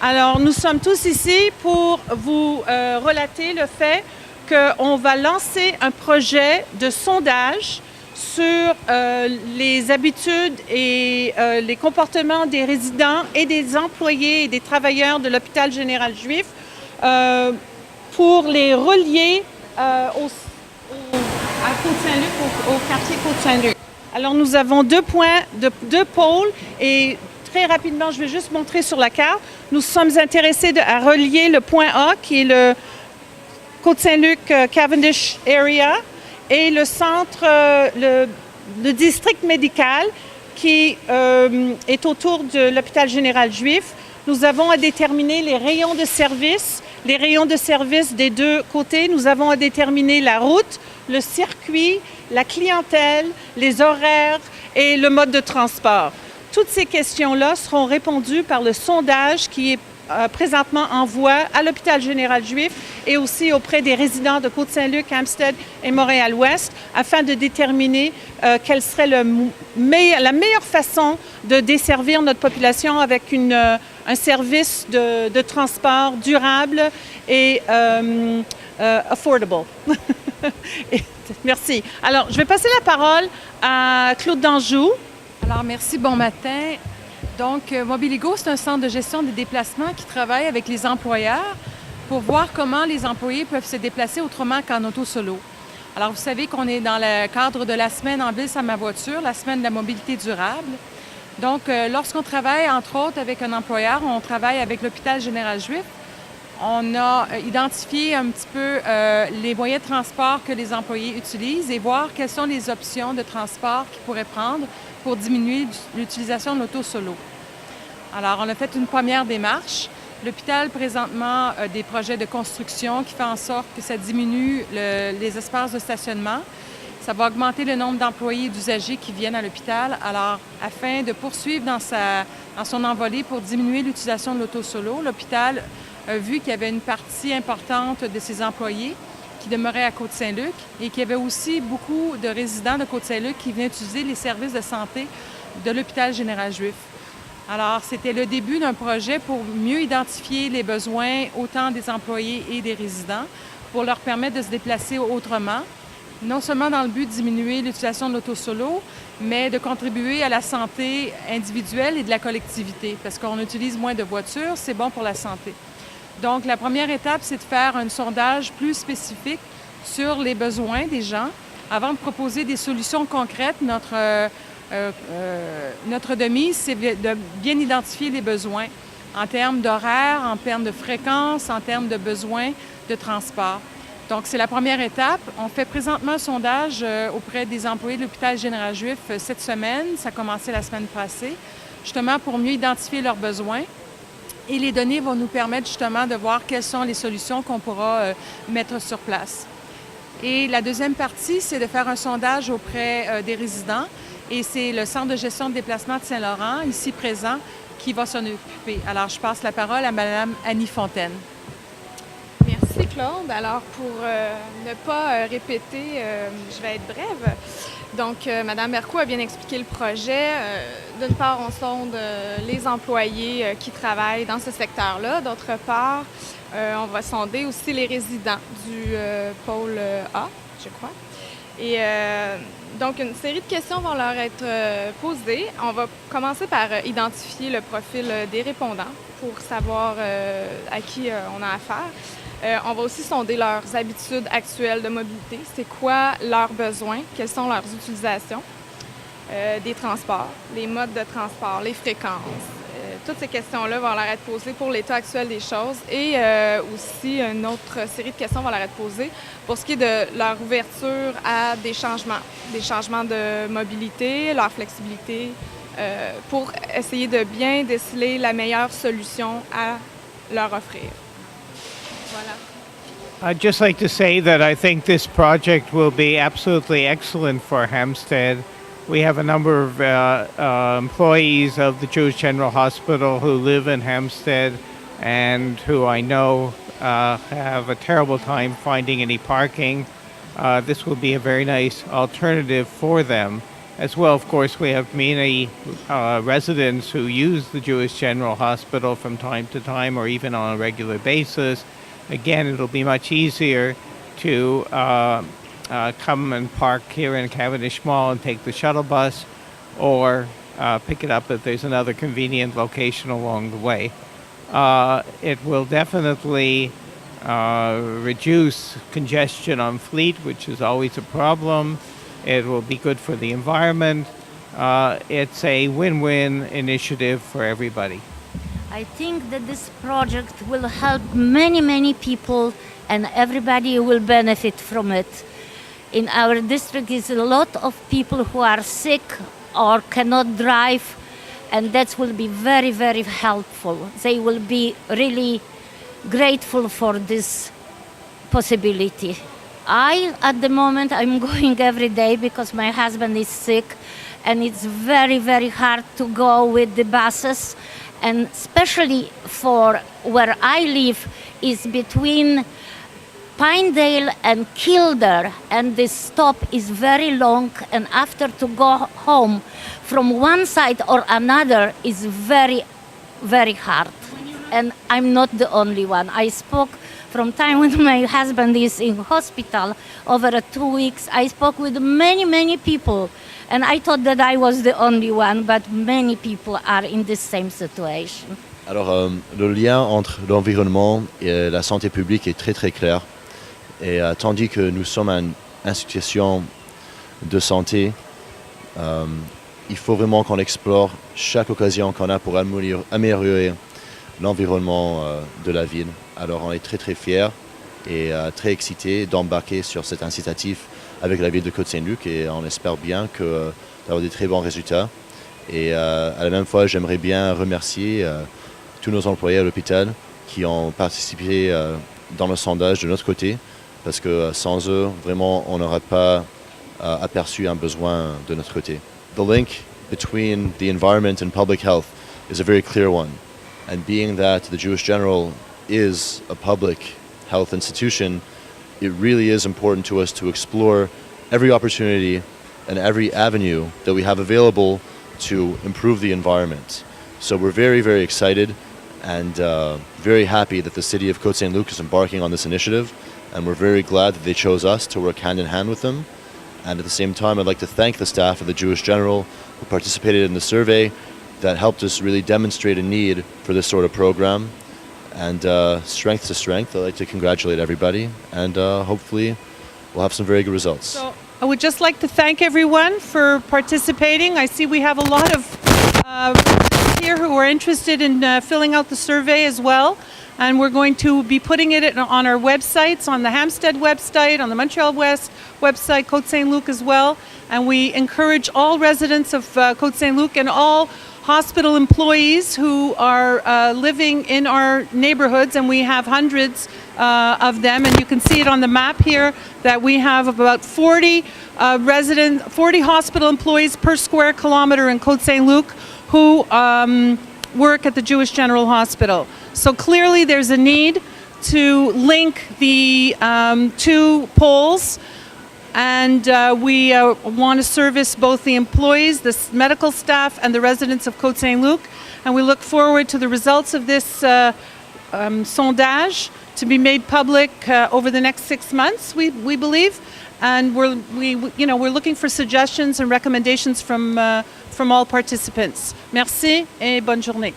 Alors, nous sommes tous ici pour vous relater le fait qu'on va lancer un projet de sondage sur les habitudes et les comportements des résidents et des employés et des travailleurs de l'hôpital général juif pour les relier à Côte-Saint-Luc, au quartier Côte-Saint-Luc. Alors, nous avons deux pôles et très rapidement, je vais juste montrer sur la carte. Nous sommes intéressés à relier le point A, qui est le Côte-Saint-Luc Cavendish Area, et le centre, le district médical, qui est autour de l'hôpital général juif. Nous avons à déterminer les rayons de service des deux côtés. Nous avons à déterminer la route, le circuit, la clientèle, les horaires et le mode de transport. Toutes ces questions-là seront répondues par le sondage qui est présentement en voie à l'hôpital général juif et aussi auprès des résidents de Côte-Saint-Luc, Hampstead et Montréal-Ouest afin de déterminer quelle serait la meilleure façon de desservir notre population avec un service de transport durable et affordable. Merci. Alors, je vais passer la parole à Claude Danjou. Alors, merci, bon matin. Donc, Mobiligo, c'est un centre de gestion des déplacements qui travaille avec les employeurs pour voir comment les employés peuvent se déplacer autrement qu'en auto solo. Alors, vous savez qu'on est dans le cadre de la semaine en ville sans ma voiture, la semaine de la mobilité durable. Donc, lorsqu'on travaille, entre autres, avec un employeur, on travaille avec l'hôpital général juif. On a identifié un petit peu les moyens de transport que les employés utilisent et voir quelles sont les options de transport qu'ils pourraient prendre pour diminuer l'utilisation de l'auto solo. Alors, on a fait une première démarche. L'hôpital, présentement, a des projets de construction qui font en sorte que ça diminue les espaces de stationnement. Ça va augmenter le nombre d'employés et d'usagers qui viennent à l'hôpital. Alors, afin de poursuivre dans son envolée pour diminuer l'utilisation de l'auto solo, l'hôpital a vu qu'il y avait une partie importante de ses employés qui demeurait à Côte-Saint-Luc et qu'il y avait aussi beaucoup de résidents de Côte-Saint-Luc qui venaient utiliser les services de santé de l'hôpital général juif. Alors, c'était le début d'un projet pour mieux identifier les besoins autant des employés et des résidents pour leur permettre de se déplacer autrement, non seulement dans le but de diminuer l'utilisation de l'auto solo, mais de contribuer à la santé individuelle et de la collectivité, parce qu'on utilise moins de voitures, c'est bon pour la santé. Donc, la première étape, c'est de faire un sondage plus spécifique sur les besoins des gens avant de proposer des solutions concrètes. Notre demise, c'est de bien identifier les besoins en termes d'horaire, en termes de fréquence, en termes de besoins de transport. Donc, c'est la première étape. On fait présentement un sondage auprès des employés de l'hôpital général juif cette semaine. Ça a commencé la semaine passée, justement pour mieux identifier leurs besoins. Et les données vont nous permettre justement de voir quelles sont les solutions qu'on pourra mettre sur place. Et la deuxième partie, c'est de faire un sondage auprès des résidents. Et c'est le Centre de gestion de déplacement de Saint-Laurent, ici présent, qui va s'en occuper. Alors, je passe la parole à Mme Annie Fontaine. Merci, Claude. Alors, pour ne pas répéter, je vais être brève. Donc, Mme Bercoux a bien expliqué le projet. D'une part, on sonde les employés qui travaillent dans ce secteur-là. D'autre part, on va sonder aussi les résidents du pôle A, je crois. Et donc, une série de questions vont leur être posées. On va commencer par identifier le profil des répondants pour savoir à qui on a affaire. On va aussi sonder leurs habitudes actuelles de mobilité. C'est quoi leurs besoins? Quelles sont leurs utilisations des transports, les modes de transport, les fréquences. Toutes ces questions-là vont leur être posées pour l'état actuel des choses et aussi une autre série de questions vont leur être posées pour ce qui est de leur ouverture à des changements de mobilité, leur flexibilité, pour essayer de bien déceler la meilleure solution à leur offrir. Voilà. I'd just like to say that I think this project will be absolutely excellent for Hampstead. We have a number of employees of the Jewish General Hospital who live in Hampstead and who I know have a terrible time finding any parking. This will be a very nice alternative for them. As well, of course, we have many residents who use the Jewish General Hospital from time to time or even on a regular basis. Again, it'll be much easier to come and park here in Cavendish Mall and take the shuttle bus, or pick it up if there's another convenient location along the way. It will definitely reduce congestion on Fleet, which is always a problem. It will be good for the environment. It's a win-win initiative for everybody. I think that this project will help many, many people, and everybody will benefit from it. In our district is a lot of people who are sick or cannot drive, and that will be very, very helpful. They will be really grateful for this possibility. At the moment, I'm going every day because my husband is sick, and it's very, very hard to go with the buses. And especially for where I live is between Pinedale and Kildare, and this stop is very long, and after to go home from one side or another is very, very hard. And I'm not the only one. I spoke from time when my husband is in hospital over 2 weeks. I spoke with many, many people, and I thought that I was the only one, but many people are in the same situation. Alors, le lien entre l'environnement et la santé publique est très très clair. Et tandis que nous sommes une institution de santé, il faut vraiment qu'on explore chaque occasion qu'on a pour améliorer l'environnement de la ville. Alors on est très très fiers et très excités d'embarquer sur cet incitatif avec la ville de Côte-Saint-Luc, et on espère bien d'avoir des très bons résultats. Et à la même fois, j'aimerais bien remercier tous nos employés à l'hôpital qui ont participé dans le sondage de notre côté, parce que sans eux, vraiment, on n'aurait pas aperçu un besoin de notre côté. The link between the environment and public health is a very clear one. And being that the Jewish General is a public health institution, it really is important to us to explore every opportunity and every avenue that we have available to improve the environment. So we're very, very excited and very happy that the city of Côte-Saint-Luc is embarking on this initiative, and we're very glad that they chose us to work hand in hand with them. And at the same time, I'd like to thank the staff of the Jewish General who participated in the survey that helped us really demonstrate a need for this sort of program. And strength to strength, I'd like to congratulate everybody, and hopefully we'll have some very good results. So I would just like to thank everyone for participating. I see we have a lot of here who are interested in filling out the survey as well. And we're going to be putting it on our websites, on the Hampstead website, on the Montreal West website, Côte-Saint-Luc as well. And we encourage all residents of Côte-Saint-Luc and all hospital employees who are living in our neighborhoods, and we have hundreds of them, and you can see it on the map here that we have about 40 hospital employees per square kilometer in Côte-Saint-Luc who work at the Jewish General Hospital. So clearly there's a need to link the two poles, and we want to service both the employees, the medical staff, and the residents of Côte-Saint-Luc. And we look forward to the results of this sondage to be made public over the next 6 months, we believe. And we're looking for suggestions and recommendations from all participants. Merci et bonne journée.